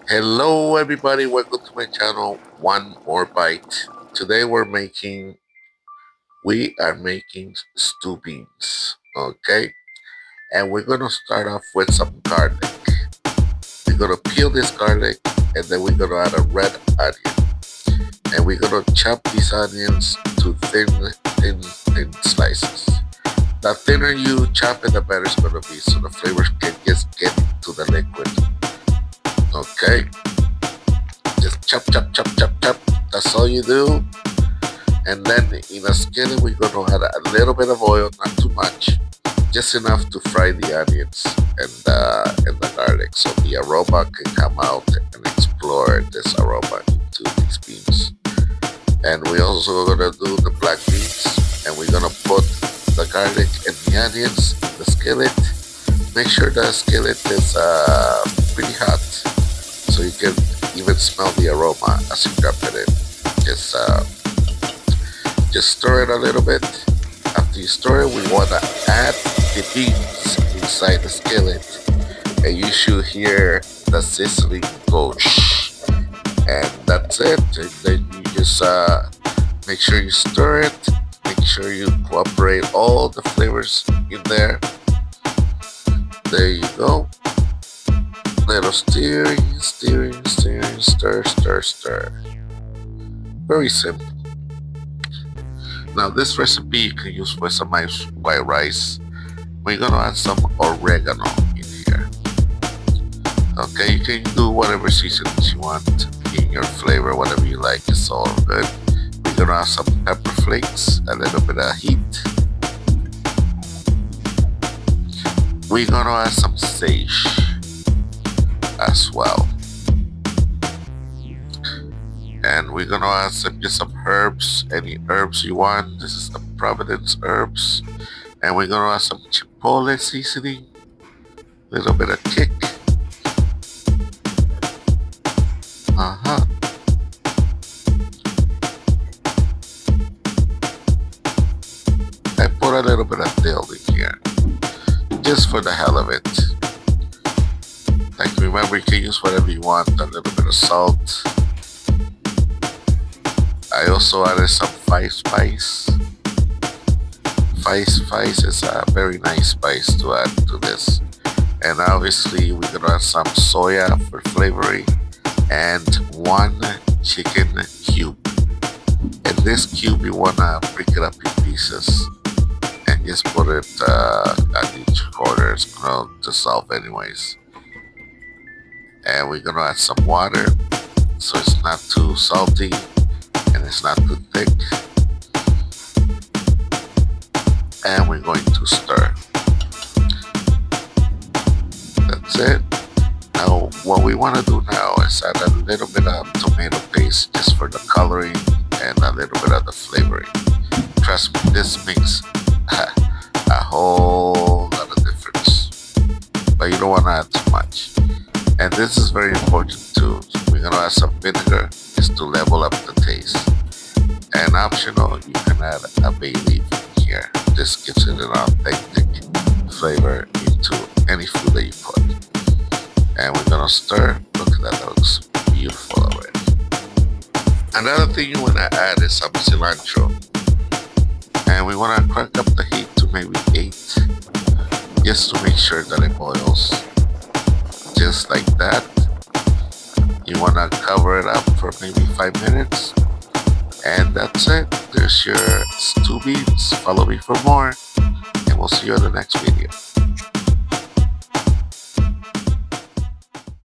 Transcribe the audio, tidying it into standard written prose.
Hello everybody, welcome to my channel, One More Bite. Today we are making stew beans, okay? And we're gonna start off with some garlic. We're gonna peel this garlic and then we're gonna add a red onion. And we're gonna chop these onions to thin slices. The thinner you chop it, the better it's gonna be so the flavors can just get to the liquid. Okay? Just chop, chop, chop, chop, chop. That's all you do. And then in a skillet, we're going to add a little bit of oil, not too much, just enough to fry the onions and the garlic, so the aroma can come out and explore this aroma into these beans. And we also going to do the black beans, and we're going to put the garlic and the onions in the skillet. Make sure the skillet is pretty hot, so you can even smell the aroma as you drop it in. Just just stir it a little bit. After you stir it, we want to add the beans inside the skillet. And you should hear the sizzling go shh. And that's it. And then you just make sure you stir it. Make sure you incorporate all the flavors in there. There you go. Little stirring, stir, stir, stir. Very simple. Now this recipe you can use for some nice white rice. We're gonna add some oregano in here. Okay, you can do whatever seasonings you want in your flavor, whatever you like, it's all good. We're gonna add some pepper flakes, a little bit of heat. We're gonna add some sage as well. And we're gonna add some herbs, any herbs you want. This is the Providence herbs. And we're gonna add some chipotle seasoning, a little bit of kick. I put a little bit of dill in here, just for the hell of it. Like remember, you can use whatever you want, a little bit of salt. I also added some five spice. Five spice is a very nice spice to add to this. And obviously we're gonna add some soya for flavoring and one chicken cube. And this cube you wanna break it up in pieces and just put it at each corner. It's gonna dissolve anyways. And we're gonna add some water so it's not too salty and it's not too thick. And we're going to stir. That's it. Now what we want to do now is add a little bit of tomato paste just for the coloring and a little bit of the flavoring. Trust me, this makes a whole lot of difference, but you don't want to add too much. And this is very important too. We're gonna add some vinegar just to level up the taste. And optional, you can add a bay leaf here. This gives it an authentic flavor into any food that you put. And we're gonna stir. Look at that, that looks beautiful already. Another thing you wanna add is some cilantro. And we wanna crank up the heat to maybe 8, just to make sure that it boils. Just like that. You want to cover it up for maybe 5 minutes. And that's it. There's your stew beans. Follow me for more. And we'll see you in the next video.